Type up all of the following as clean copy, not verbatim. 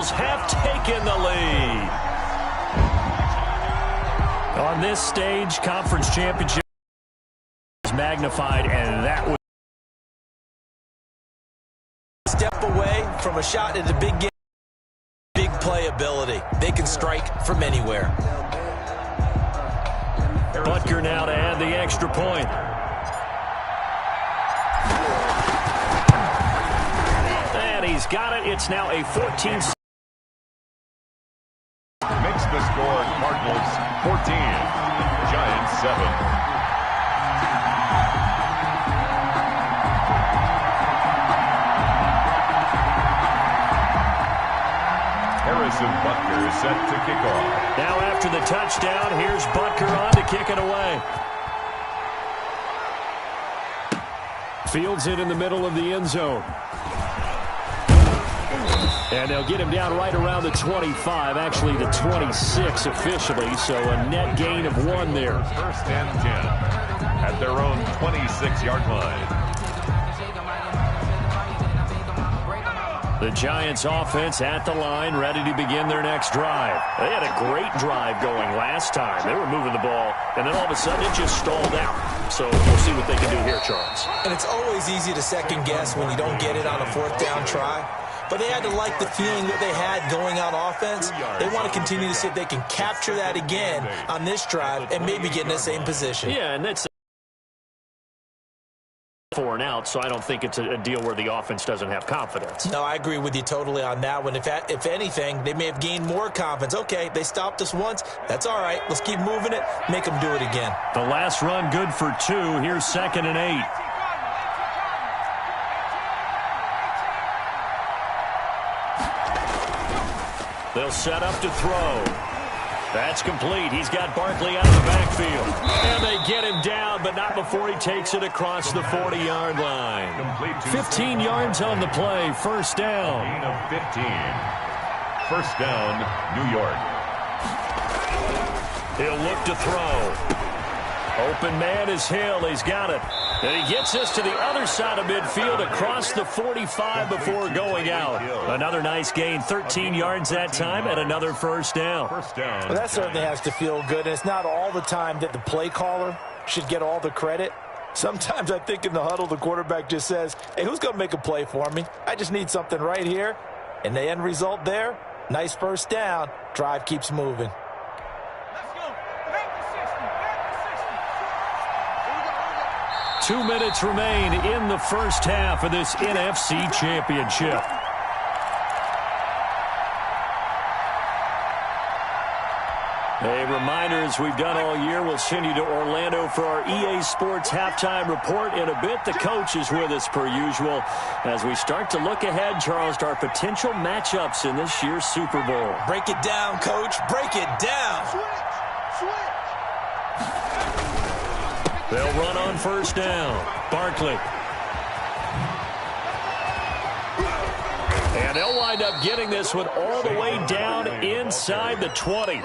Eagles have taken the lead. On this stage, conference championship is magnified, and that was step away from a shot at the big game. Big playability. They can strike from anywhere. Butker now to add the extra point. And he's got it. It's now a 14. Makes the score Cardinals 14, Giants 7. Harrison Butker is set to kick off. Now after the touchdown, here's Butker on to kick it away. Fields it in the middle of the end zone. And they'll get him down right around the 25, actually the 26 officially, so a net gain of 1 there. First and 10 at their own 26-yard line. The Giants offense at the line, ready to begin their next drive. They had a great drive going last time. They were moving the ball, and then all of a sudden it just stalled out. So we'll see what they can do here, Charles. And it's always easy to second guess when you don't get it on a 4th down try. But they had to like the feeling that they had going on offense. They want to continue to see if they can capture that again on this drive and maybe get in the same position. Yeah, and that's 4 and out, so I don't think it's a deal where the offense doesn't have confidence. No, I agree with you totally on that one. If anything, they may have gained more confidence. Okay, they stopped us once. That's all right. Let's keep moving it. Make them do it again. The last run good for 2. Here's 2nd and 8. They'll set up to throw. That's complete. He's got Barkley out of the backfield. And they get him down, but not before he takes it across the 40-yard line. 15 yards on the play. First down. Gain of 15. First down, New York. He'll look to throw. Open man is Hill. He's got it. And he gets us to the other side of midfield across the 45 before going out. Another nice gain, 13 yards that time, and another first down. Well, that certainly has to feel good. And it's not all the time that the play caller should get all the credit. Sometimes I think in the huddle, the quarterback just says, hey, who's going to make a play for me? I just need something right here. And the end result there, nice first down. Drive keeps moving. 2 minutes remain in the first half of this NFC Championship. A reminder, as we've done all year, we'll send you to Orlando for our EA Sports halftime report in a bit. The coach is with us per usual as we start to look ahead, Charles, to our potential matchups in this year's Super Bowl. Break it down, Coach. Break it down. They'll run on first down. Barkley. And they'll wind up getting this one all the way down inside the 20.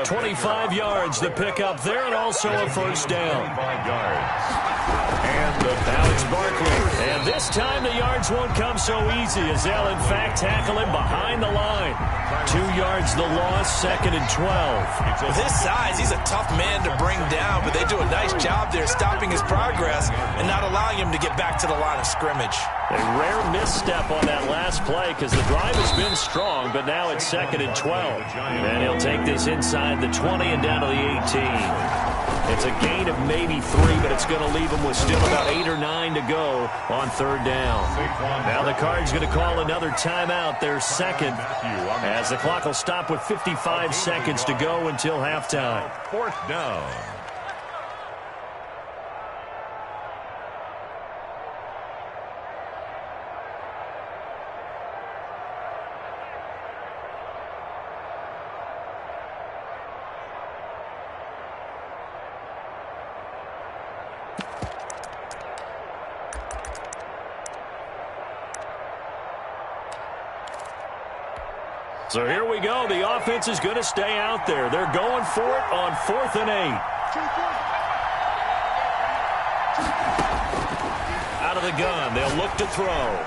25 yards the pickup there, and also a first down. And now it's Barkley. And this time the yards won't come so easy as they'll, in fact, tackle him behind the line. 2 yards the loss, 2nd and 12. With his size, he's a tough man to bring down, but they do a nice job there stopping his progress and not allowing him to get back to the line of scrimmage. A rare misstep on that last play because the drive has been strong, but now it's 2nd and 12. And he'll take this inside the 20 and down to the 18. It's a gain of maybe 3, but it's going to leave him with still about 8 or 9 to go on 3rd down. Now the Cards going to call another timeout, their second, as the clock will stop with 55 seconds to go until halftime. 4th down. So here we go. The offense is going to stay out there. They're going for it on 4th and 8. Out of the gun. They'll look to throw.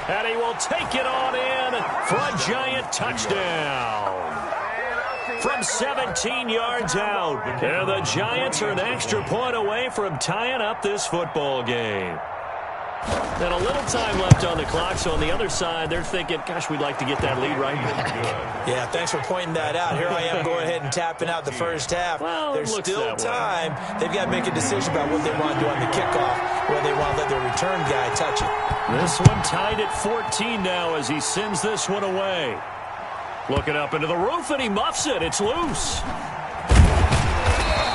And he will take it on in for a Giant touchdown. From 17 yards out. And the Giants are an extra point away from tying up this football game. And a little time left on the clock, so on the other side, they're thinking, gosh, we'd like to get that lead right back. Yeah, thanks for pointing that out. Here I am going ahead and tapping out the first half. Well, there's still time. They've got to make a decision about what they want to do on the kickoff, whether they want to let their return guy touch it. This one tied at 14 now as he sends this one away. Looking up into the roof, and he muffs it. It's loose.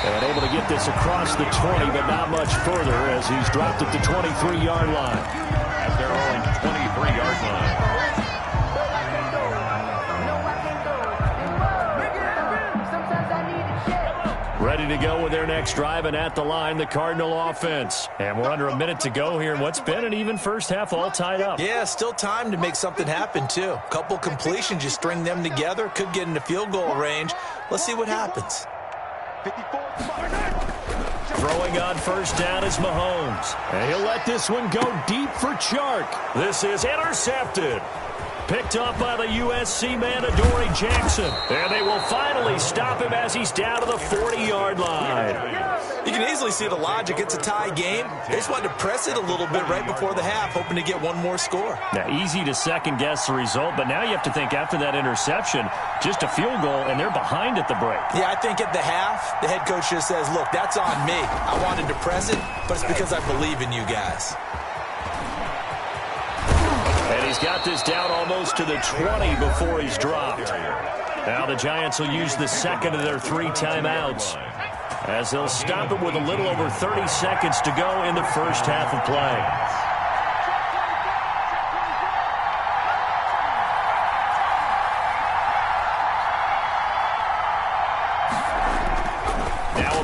And able to get this across the 20, but not much further as he's dropped at the 23-yard line. At their own 23-yard line. Ready to go with their next drive, and at the line, the Cardinal offense. And we're under a minute to go here in what's been an even first half, all tied up. Yeah, still time to make something happen, too. A couple completions, you string them together, could get into field goal range. Let's see what happens. Throwing on first down is Mahomes. And he'll let this one go deep for Chark. This is intercepted. Picked up by the USC man, Adoree Jackson. And they will finally stop him as he's down to the 40-yard line. You can easily see the logic. It's a tie game. They just wanted to press it a little bit right before the half, hoping to get one more score. Now, easy to second-guess the result, but now you have to think after that interception, just a field goal, and they're behind at the break. Yeah, I think at the half, the head coach just says, look, that's on me. I wanted to press it, but it's because I believe in you guys. And he's got this down almost to the 20 before he's dropped. Now the Giants will use the second of their 3 timeouts as they'll stop it with a little over 30 seconds to go in the first half of play.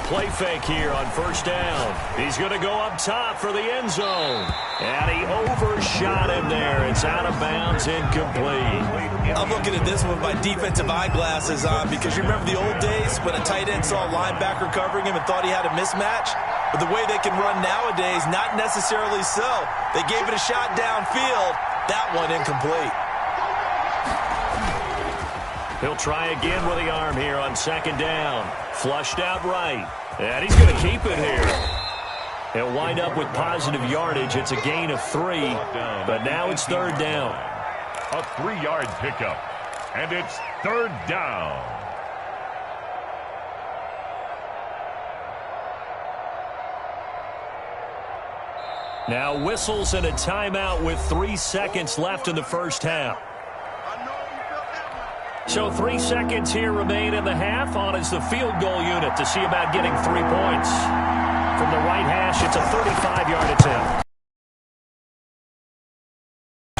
Play fake here on first down. He's going to go up top for the end zone. And he overshot him there. It's out of bounds, incomplete. I'm looking at this with my defensive eyeglasses on because you remember the old days when a tight end saw a linebacker covering him and thought he had a mismatch? But the way they can run nowadays, not necessarily so. They gave it a shot downfield. That one incomplete. He'll try again with the arm here on second down. Flushed out right. And he's going to keep it here. He'll wind up with positive yardage. It's a gain of 3, but now it's third down. A 3-yard pickup, and it's third down. Now whistles and a timeout with 3 seconds left in the first half. So 3 seconds here remain in the half. On is the field goal unit to see about getting 3 points. From the right hash, it's a 35-yard attempt.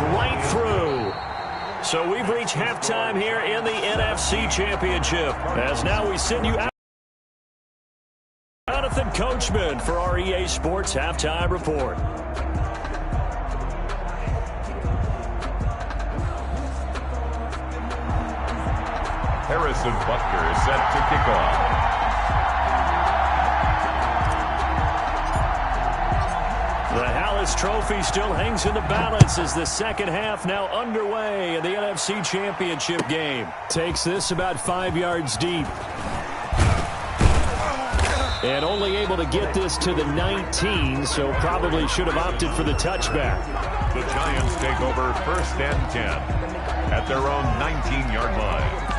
Right through. So we've reached halftime here in the NFC Championship. As now we send you out. Jonathan Coachman for our EA Sports Halftime Report. Harrison Butker is set to kick off. The Hallis Trophy still hangs in the balance as the second half now underway in the NFC Championship game. Takes this about 5 yards deep. And only able to get this to the 19, so probably should have opted for the touchback. The Giants take over first and 10 at their own 19-yard line.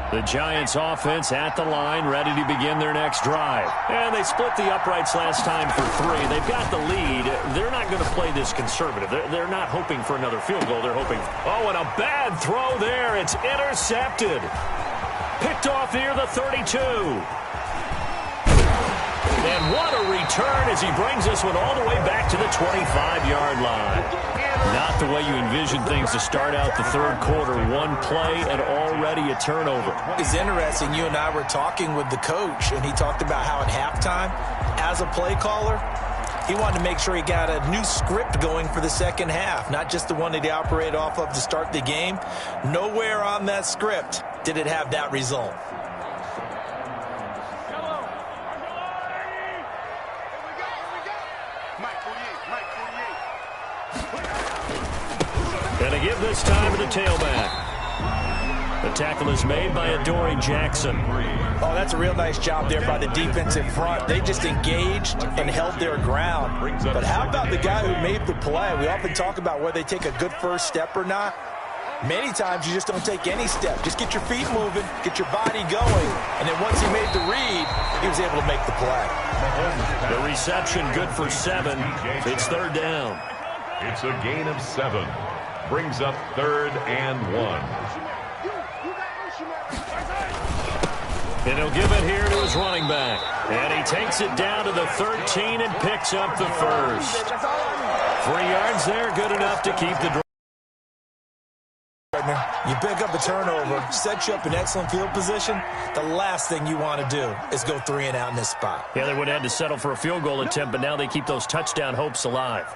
The Giants offense at the line, ready to begin their next drive. And they split the uprights last time for 3. They've got the lead. They're not going to play this conservative. They're not hoping for another field goal. They're hoping, oh, and a bad throw there. It's intercepted. Picked off near the 32. And what a return as he brings this one all the way back to the 25-yard line. Not the way you envision things to start out the third quarter. One play and already a turnover. It's interesting. You and I were talking with the coach, and he talked about how at halftime, as a play caller, He wanted to make sure he got a new script going for the second half, not just the one that he operated off of to start the game. Nowhere on that script did it have that result. And a give this time to the tailback. The tackle is made by Adoree Jackson. Oh, that's a real nice job there by the defensive front. They just engaged and held their ground. But how about the guy who made the play? We often talk about whether they take a good first step or not. Many times you just don't take any step. Just get your feet moving, get your body going, and then once he made the read, he was able to make the play. The reception good for 7. It's third down. It's a gain of 7. Brings up 3rd and 1. And he'll give it here to his running back. And he takes it down to the 13 and picks up the first. 3 yards there, good enough to keep the drive. You pick up a turnover, set you up in excellent field position. The last thing you want to do is go 3 and out in this spot. Yeah, they would have had to settle for a field goal attempt, but now they keep those touchdown hopes alive.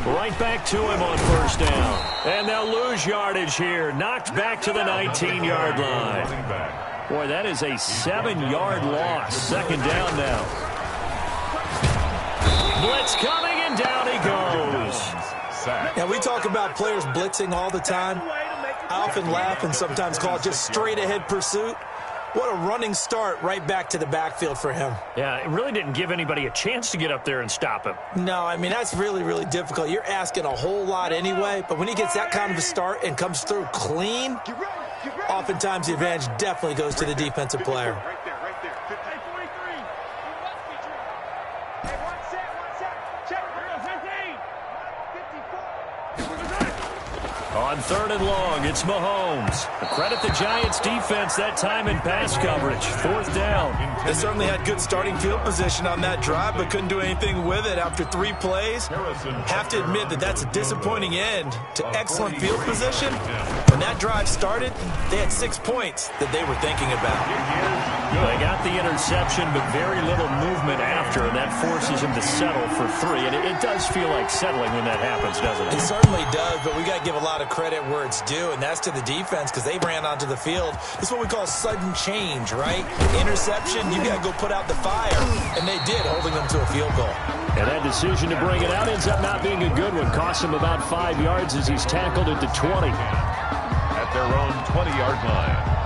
Right back to him on first down. And they'll lose yardage here. Knocked back to the 19-yard line. Boy, that is a 7-yard loss. Second down now. Blitz coming, and down he goes. Now, we talk about players blitzing all the time. I often laugh and sometimes call it just straight-ahead pursuit. What a running start right back to the backfield for him. Yeah, it really didn't give anybody a chance to get up there and stop him. No, I mean, that's really, really difficult. You're asking a whole lot anyway, but when he gets that kind of a start and comes through clean, oftentimes the advantage definitely goes to the defensive player. On 3rd and long, it's Mahomes. Credit the Giants defense that time in pass coverage. 4th down. They certainly had good starting field position on that drive, but couldn't do anything with it after 3 plays. Have to admit that that's a disappointing end to excellent field position. When that drive started, they had 6 points that they were thinking about. They got the interception, but very little movement after, and that forces him to settle for 3. And it does feel like settling when that happens, doesn't it? It certainly does, but we got to give a lot of credit where it's due, and that's to the defense because they ran onto the field. This is what we call sudden change, right? Interception, you got to go put out the fire, and they did, holding them to a field goal. And that decision to bring it out ends up not being a good one. Costs him about 5 yards as he's tackled at the 20. At their own 20-yard line.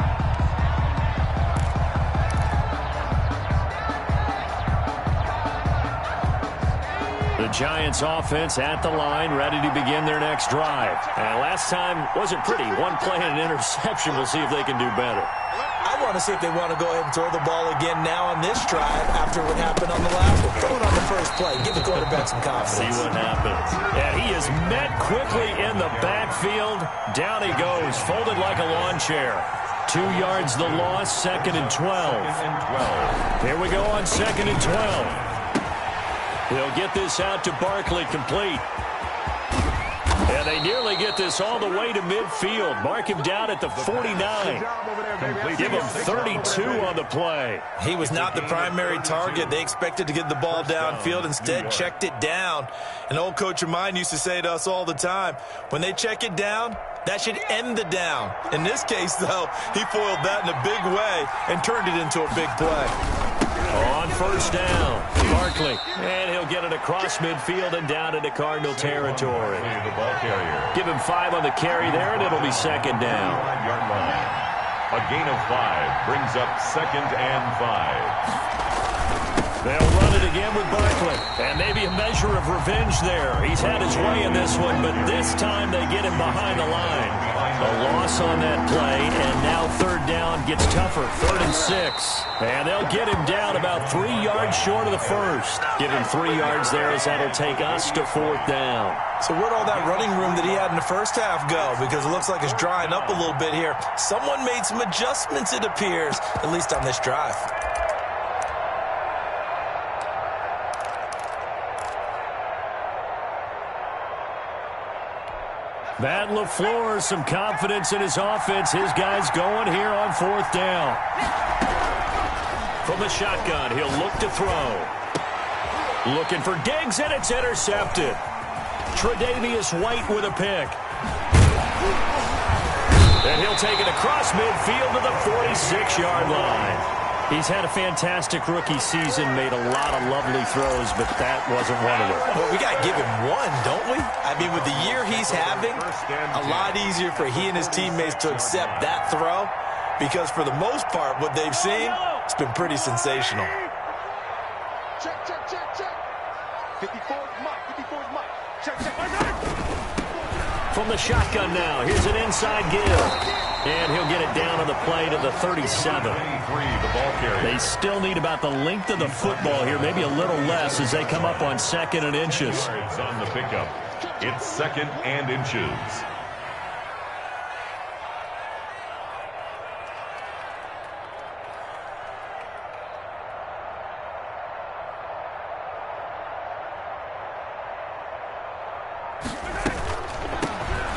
The Giants offense at the line, ready to begin their next drive. And last time wasn't pretty. 1 play and an interception. We'll see if they can do better. I want to see if they want to go ahead and throw the ball again now on this drive after what happened on the last one. Throw it on the first play. Give the quarterback some confidence. See what happens. Yeah, he is met quickly in the backfield. Down he goes, folded like a lawn chair. 2 yards the loss, 2nd and 12. Here we go on 2nd and 12. He'll get this out to Barkley, complete. And they nearly get this all the way to midfield. Mark him down at the 49. Give him 32 on the play. He was not the primary target. They expected to get the ball downfield. Instead, checked it down. An old coach of mine used to say to us all the time, when they check it down, that should end the down. In this case, though, he foiled that in a big way and turned it into a big play. On first down, Barkley. And he'll get it across midfield and down into Cardinal territory. The ball carrier. Give him 5 on the carry there, and it'll be 2nd down. 9-yard line. A gain of 5 brings up 2nd and 5. They'll run it again with Barkley. And maybe a measure of revenge there. He's had his way in this one, but this time they get him behind the line. A loss on that play, and now 3rd down gets tougher. 3rd and 6. And they'll get him down about 3 yards short of the first. Give him 3 yards there as that'll take us to 4th down. So where'd all that running room that he had in the first half go? Because it looks like it's drying up a little bit here. Someone made some adjustments, it appears, at least on this drive. Matt LaFleur, some confidence in his offense. His guys going here on 4th down. From the shotgun, he'll look to throw. Looking for Diggs, and it's intercepted. Tre'Davious White with a pick. And he'll take it across midfield to the 46-yard line. He's had a fantastic rookie season, made a lot of lovely throws, but that wasn't one of them. Well, we got to give him one, don't we? I mean, with the year he's having, a lot easier for he and his teammates to accept that throw, because for the most part, what they've seen, it's been pretty sensational. Check, check, check, check. 54's Mike, 54's Mike. Check, check. From the shotgun now, here's an inside give. And he'll get it down on the play to the 37. They still need about the length of the football here, maybe a little less as they come up on 2nd and inches. Yards on the pickup. It's 2nd and inches.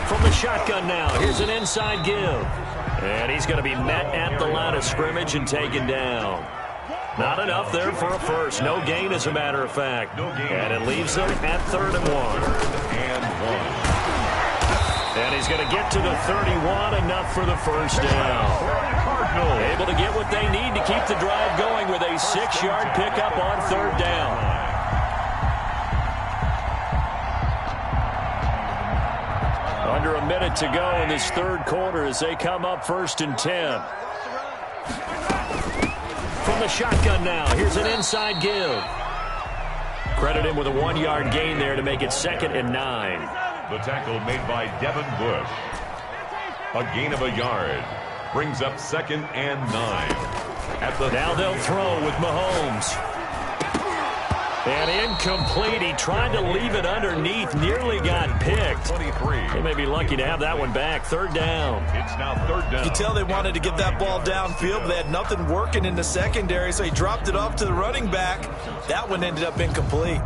From the shotgun now, here's an inside give. And he's going to be met at the line of scrimmage and taken down. Not enough there for a first. No gain, as a matter of fact. And it leaves them at 3rd and 1. And he's going to get to the 31, enough for the first down. Able to get what they need to keep the drive going with a 6-yard pickup on 3rd down. Under a minute to go in this 3rd quarter as they come up 1st and 10. From the shotgun now, here's an inside give. Credit him with a 1-yard gain there to make it 2nd and 9. The tackle made by Devin Bush. A gain of a yard. Brings up 2nd and 9. Now they'll throw with Mahomes. And incomplete. He tried to leave it underneath. Nearly got picked. 23. They may be lucky to have that one back. 3rd down. It's now 3rd down. You can tell they wanted to get that ball downfield, but they had nothing working in the secondary, so he dropped it off to the running back. That one ended up incomplete.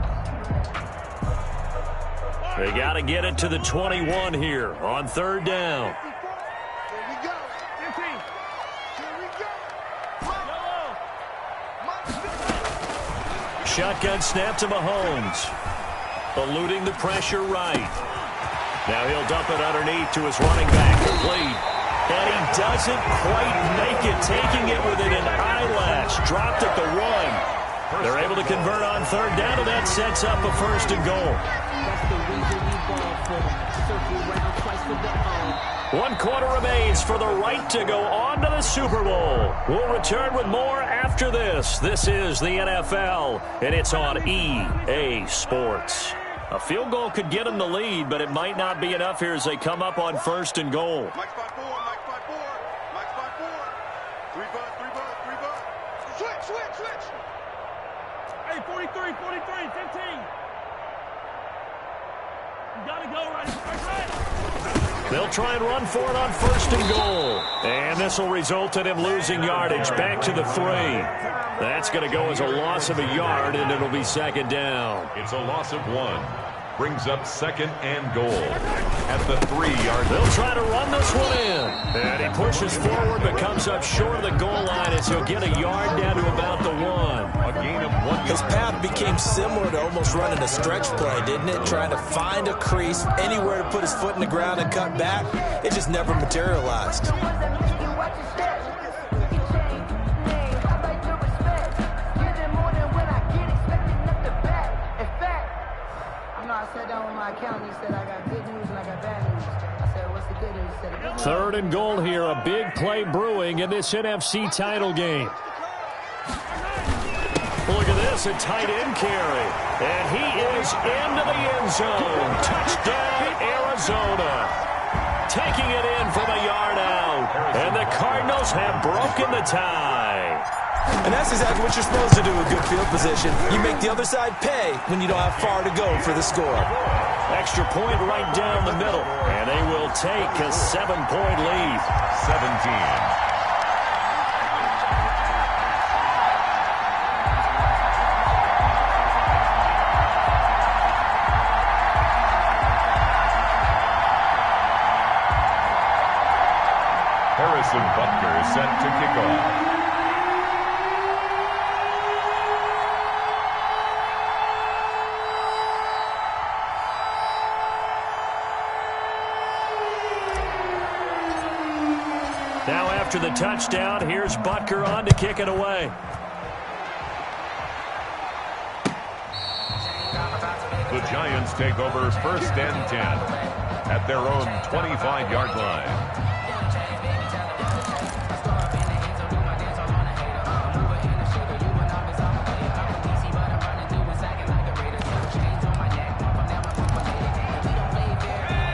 They got to get it to the 21 here on 3rd down. Here we go. 15. Here we go. Shotgun snap to Mahomes. Eluding the pressure right. Now he'll dump it underneath to his running back. Complete. And he doesn't quite make it. Taking it within an eyelash. Dropped at the 1. They're able to convert on 3rd down, and that sets up a 1st and goal. One quarter remains for the right to go on to the Super Bowl. We'll return with more after this. This is the NFL, and it's on EA Sports. A field goal could get them the lead, but it might not be enough here as they come up on 1st and goal. Mike 5-4, Mike 5-4, Mike 5-4. 3 bud, 3 bud, 3 bud. Switch, switch, switch. Hey, 43, 43, 15. You gotta go right. They'll try and run for it on 1st and goal. And this will result in him losing yardage back to the 3. That's going to go as a loss of a yard, and it'll be 2nd down. It's a loss of 1. Brings up 2nd and goal at the 3-yard line. They'll try to run this one in. And he pushes forward but comes up short of the goal line as he'll get a yard down to about the 1. A gain of 1 His yard. path became similar to almost running a stretch play, didn't it? Trying to find a crease, anywhere to put his foot in the ground and cut back. It just never materialized. I sat down with my accountant. He said, I got good news and I got bad news. I said, what's the good news? He said, the good news. 3rd and goal here. A big play brewing in this NFC title game. Look at this, a tight end carry. And he is into the end zone. Touchdown, Arizona. Taking it in from a yard out. And the Cardinals have broken the tie. And that's exactly what you're supposed to do with good field position. You make the other side pay when you don't have far to go for the score. Extra point right down the middle. And they will take a 7-point lead. 17. Harrison Butker set to kick off. Now after the touchdown, here's Butker on to kick it away. The Giants take over 1st and 10 at their own 25-yard line.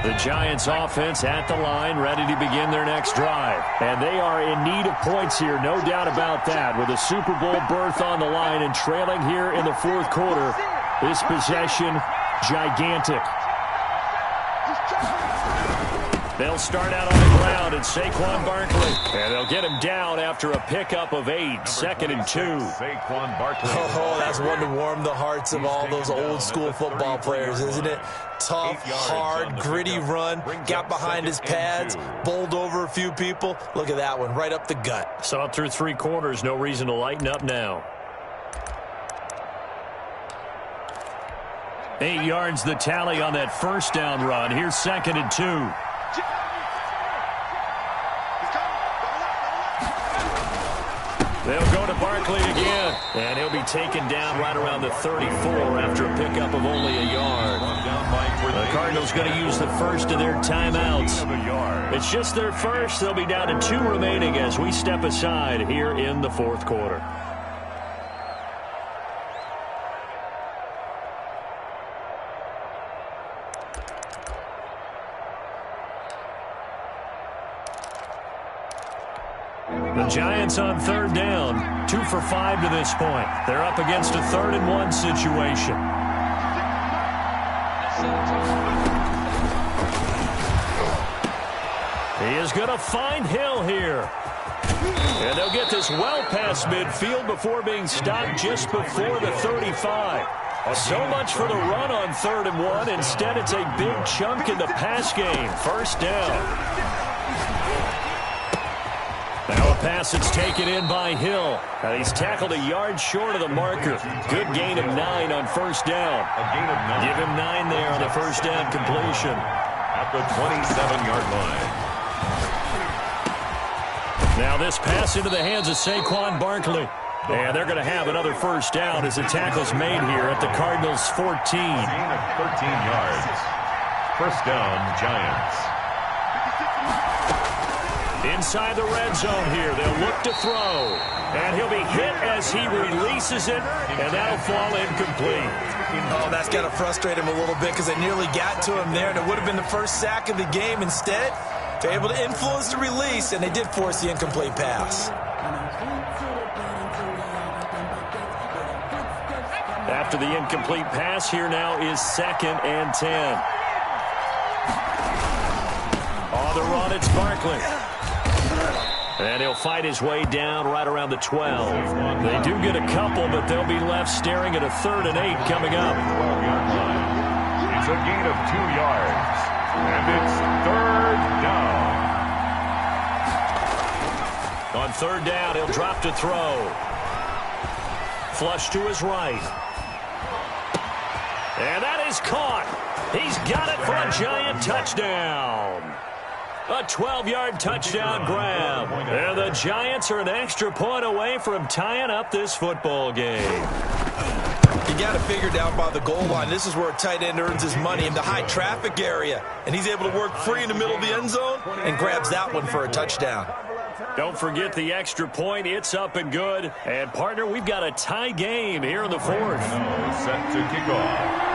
The Giants offense at the line, ready to begin their next drive. And they are in need of points here, no doubt about that. With a Super Bowl berth on the line and trailing here in the 4th quarter, this possession, gigantic. They'll start out on the ground, and Saquon Barkley. And they'll get him down after a pickup of 8, 2nd and 2. Saquon Barkley. Oh, that's one to warm the hearts of all those old-school football players, isn't it? Tough, hard, gritty run, got behind his pads, bowled over a few people. Look at that one, right up the gut. Saw it through 3 quarters, no reason to lighten up now. 8 yards the tally on that 1st down run. Here's 2nd and 2. They'll go to Barkley again, and he'll be taken down right around the 34 after a pickup of only a yard. The Cardinals going to use the first of their timeouts. It's just their first. They'll be down to 2 remaining as we step aside here in the 4th quarter. The Giants on 3rd down, 2 for 5 to this point. They're up against a 3rd and 1 situation. He is going to find Hill here. And they'll get this well past midfield before being stopped just before the 35. So much for the run on 3rd and 1. Instead, it's a big chunk in the pass game. 1st down. Now a pass that's taken in by Hill. He's tackled a yard short of the marker. Good gain of 9 on 1st down. A gain of 9. Give him 9 there on the 1st down completion. At the 27-yard line. Now this pass into the hands of Saquon Barkley. And they're going to have another 1st down as the tackle's made here at the Cardinals' 14. A gain of 13 yards. 1st down, Giants. Inside the red zone here, they'll look to throw. And he'll be hit as he releases it, and that'll fall incomplete. Oh, that's got to frustrate him a little bit because they nearly got to him there, and it would have been the first sack of the game. Instead, they're able to influence the release, and they did force the incomplete pass. After the incomplete pass, here now is 2nd and 10. On the run, it's Barkley. And he'll fight his way down right around the 12. They do get a couple, but they'll be left staring at a 3rd and 8 coming up. It's a gain of 2 yards. And it's 3rd down. On 3rd down, he'll drop to throw. Flush to his right. And that is caught. He's got it for a Giant touchdown. A 12-yard touchdown grab. And the Giants are an extra point away from tying up this football game. You got to figure down by the goal line. This is where a tight end earns his money, in the high traffic area. And he's able to work free in the middle of the end zone and grabs that one for a touchdown. Don't forget the extra point. It's up and good. And, partner, we've got a tie game here in the 4th. Set to kick off.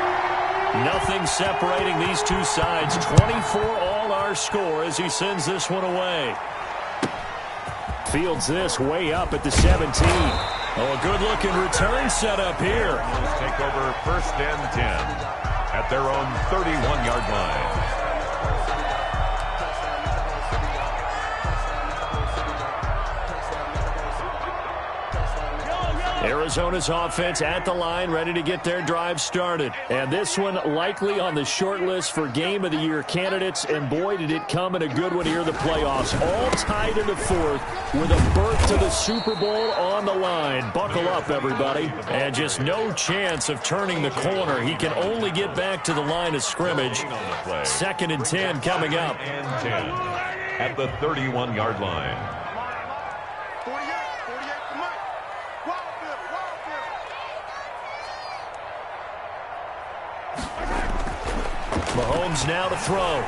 Nothing separating these two sides. 24 all our score as he sends this one away. Fields this way up at the 17. Oh, a good-looking return set up here. Let's take over 1st and 10 at their own 31-yard line. Arizona's offense at the line, ready to get their drive started. And this one likely on the short list for Game of the Year candidates. And boy, did it come in a good one here in the playoffs. All tied in the 4th with a berth to the Super Bowl on the line. Buckle up, everybody. And just no chance of turning the corner. He can only get back to the line of scrimmage. 2nd and 10 coming up. at the 31-yard line. 48 for Mike. Wild Bill. Mahomes now to throw.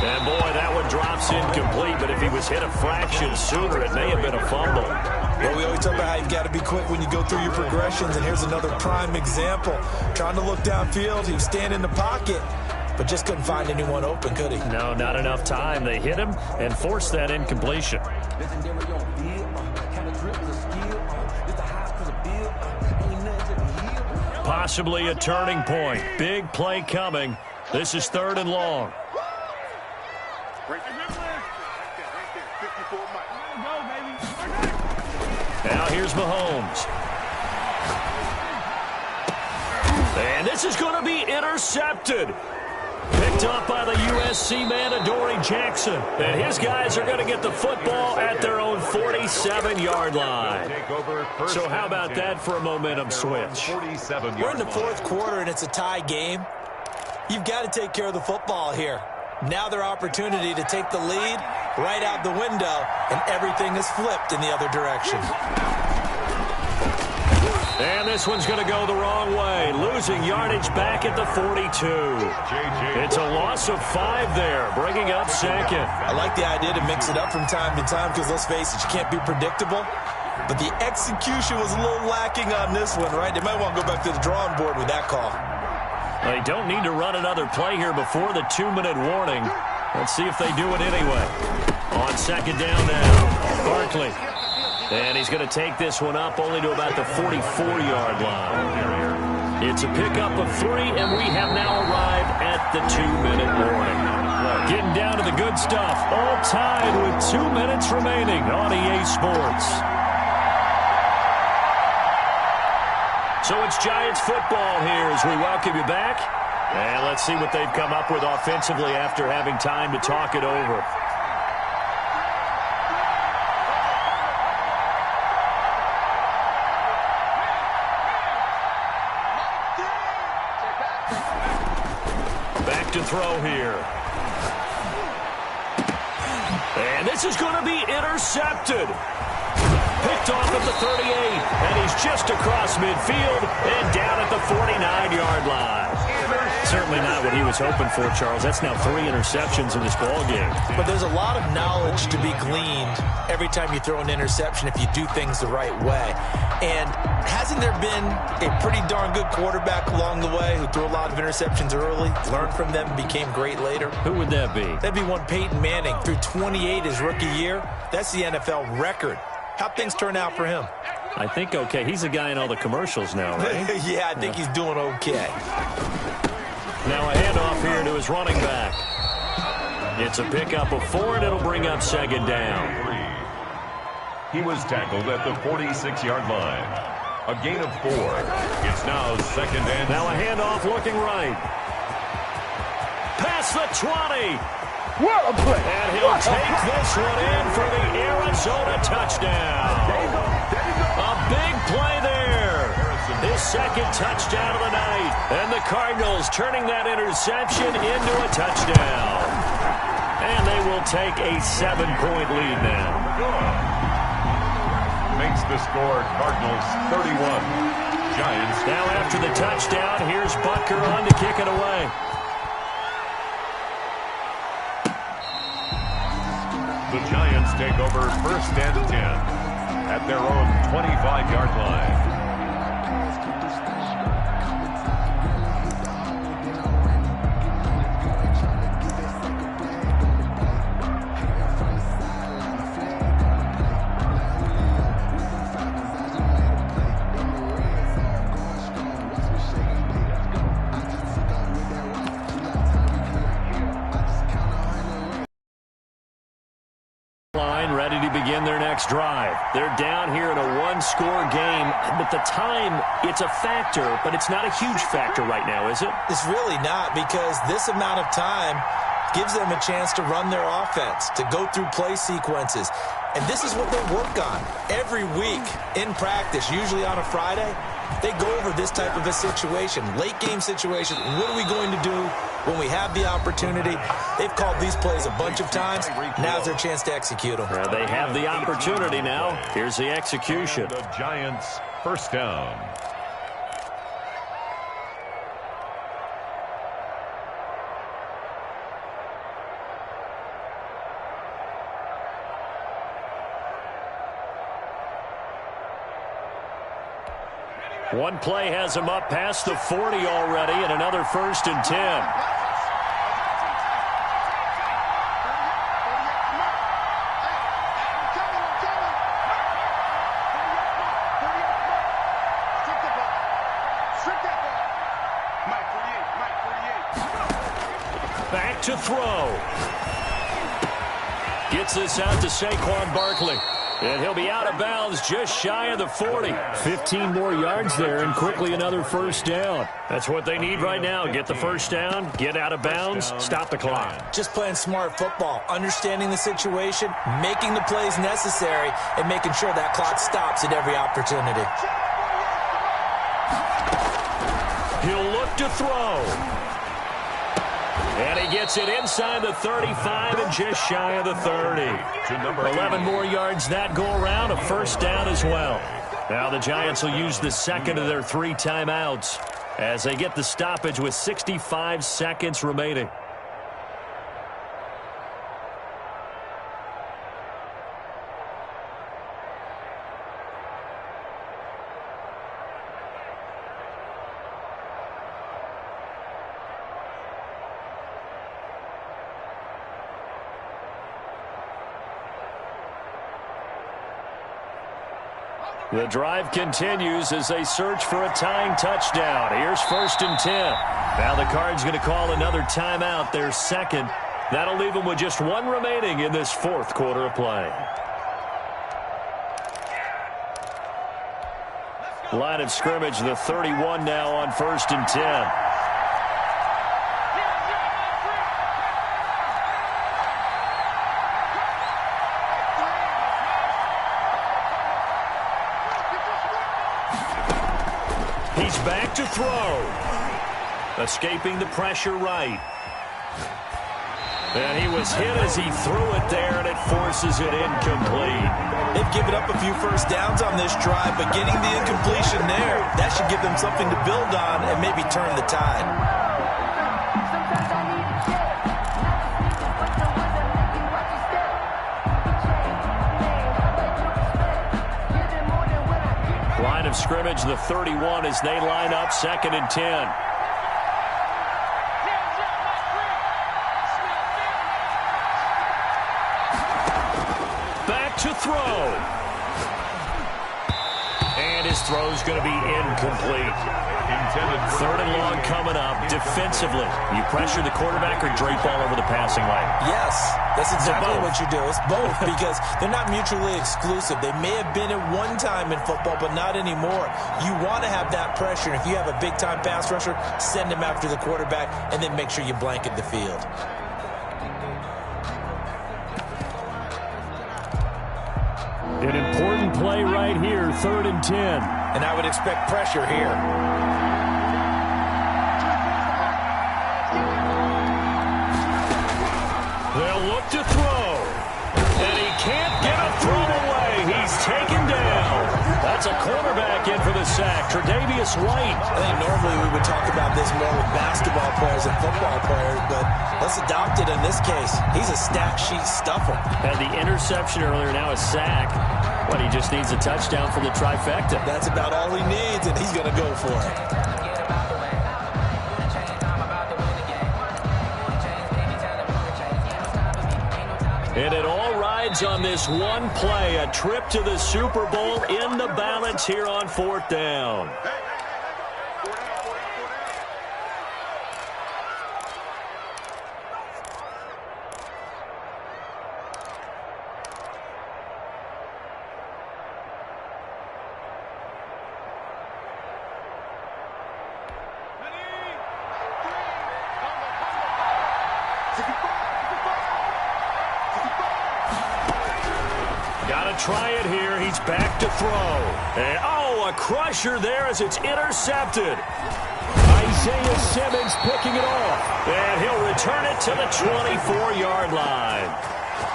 And boy, that one drops incomplete, but if he was hit a fraction sooner, it may have been a fumble. Well, we always talk about how you've got to be quick when you go through your progressions, and here's another prime example. Trying to look downfield, he was standing in the pocket, but just couldn't find anyone open, could he? No, not enough time. They hit him and forced that incompletion. Possibly a turning point. Big play coming. This is 3rd and long. Now here's Mahomes. And this is going to be intercepted. Picked up by the USC man, Adoree Jackson. And his guys are going to get the football at their own 47-yard line. So how about that for a momentum switch? We're in the 4th quarter, and it's a tie game. You've got to take care of the football here. Now their opportunity to take the lead right out the window, and everything is flipped in the other direction. And this one's going to go the wrong way, losing yardage back at the 42. It's a loss of 5 there, bringing up 2nd. I like the idea to mix it up from time to time because, let's face it, you can't be predictable. But the execution was a little lacking on this one, right? They might want to go back to the drawing board with that call. They don't need to run another play here before the 2-minute warning. Let's see if they do it anyway. On 2nd down now, Barkley. And he's going to take this one up only to about the 44-yard line. It's a pickup of 3, and we have now arrived at the 2-minute warning. Getting down to the good stuff, all tied with 2 minutes remaining on EA Sports. So it's Giants football here as we welcome you back. And let's see what they've come up with offensively after having time to talk it over. Back to throw here. And this is going to be intercepted. Picked off at the 38, and he's just across midfield and down at the 49-yard line. Certainly not what he was hoping for, Charles. That's now 3 interceptions in this ballgame. But there's a lot of knowledge to be gleaned every time you throw an interception if you do things the right way. And hasn't there been a pretty darn good quarterback along the way who threw a lot of interceptions early, learned from them, and became great later? Who would that be? That'd be one Peyton Manning. Threw 28 his rookie year. That's the NFL record. How'd things turn out for him? I think okay. He's a guy in all the commercials now, right? Yeah, I think he's doing okay. Now a handoff here to his running back. It's a pickup of 4, and it'll bring up 2nd down. He was tackled at the 46-yard line. A gain of 4. It's now 2nd and... Now a handoff looking right. Past the 20. What a play! And he'll take this one in for the Arizona touchdown. A big play there. His 2nd touchdown of the night. And the Cardinals turning that interception into a touchdown. And they will take a 7-point lead now. Makes the score Cardinals 31. Giants. Now after the touchdown, here's Butker on to kick it away. The Giants take over 1st and 10 at their own 25-yard line. Ready to begin their next drive. They're down here in a 1-score game, but the time, it's a factor, but it's not a huge factor right now, is it? It's really not, because this amount of time gives them a chance to run their offense, to go through play sequences. And this is what they work on every week in practice, usually on a Friday. they go over this type of a situation, late game situation. What are we going to do when we have the opportunity? They've called these plays a bunch of times. Now's their chance to execute them. They have the opportunity now. Here's the execution. The Giants first down. One play has him up past the 40 already, and another 1st and 10. Back to throw. Gets this out to Saquon Barkley. And he'll be out of bounds just shy of the 40. 15 more yards there and quickly another 1st down. That's what they need right now. Get the 1st down, get out of bounds, stop the clock. Just playing smart football, understanding the situation, making the plays necessary, and making sure that clock stops at every opportunity. He'll look to throw. And he gets it inside the 35 and just shy of the 30. 11 more yards that go around, a 1st down as well. Now the Giants will use the second of their 3 timeouts as they get the stoppage with 65 seconds remaining. The drive continues as they search for a tying touchdown. Here's 1st and 10. Now the Cards going to call another timeout, their second. That'll leave them with just 1 remaining in this 4th quarter of play. Line of scrimmage, the 31 now on 1st and 10. He's back to throw. Escaping the pressure right. And he was hit as he threw it there, and it forces it incomplete. They've given up a few 1st downs on this drive, but getting the incompletion there, that should give them something to build on and maybe turn the tide. Line of scrimmage, the 31 as they line up 2nd and 10. Back to throw. And his throw's going to be incomplete. 3rd and long coming up. Defensively, you pressure the quarterback or drape all over the passing lane? Yes, that's exactly what you do. It's both because they're not mutually exclusive. They may have been at one time in football, but not anymore. You want to have that pressure. If you have a big-time pass rusher, send him after the quarterback, and then make sure you blanket the field. An important play right here, 3rd and 10. And I would expect pressure here. They'll look to throw. And he can't get a throw away. He's taken down. That's a cornerback in for the sack, Tre'Davious White. I think normally we would talk about this more with basketball players and football players, but let's adopt it in this case. He's a stat sheet stuffer. Had the interception earlier, now a sack. But he just needs a touchdown for the trifecta. That's about all he needs, and he's going to go for it. And it all rides on this one play. A trip to the Super Bowl in the balance here on 4th down. Try it here. He's back to throw. And, a a crusher there as it's intercepted. Isaiah Simmons picking it off. And he'll return it to the 24-yard line.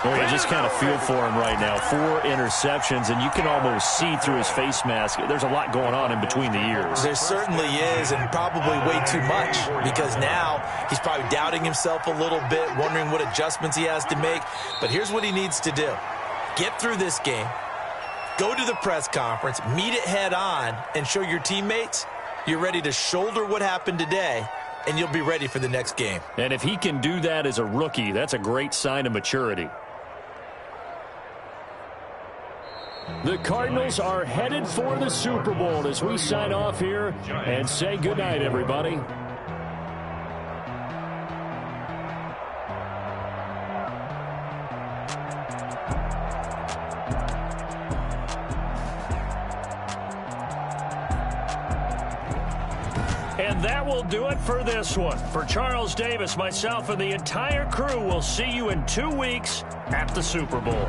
Well, you just kind of feel for him right now. 4 interceptions, and you can almost see through his face mask. There's a lot going on in between the ears. There certainly is, and probably way too much, because now he's probably doubting himself a little bit, wondering what adjustments he has to make. But here's what he needs to do. Get through this game, go to the press conference, meet it head on, and show your teammates you're ready to shoulder what happened today, and you'll be ready for the next game. And if he can do that as a rookie, that's a great sign of maturity. The Cardinals are headed for the Super Bowl as we sign off here and say goodnight, everybody. And that will do it for this one. For Charles Davis, myself, and the entire crew, we'll see you in 2 weeks at the Super Bowl.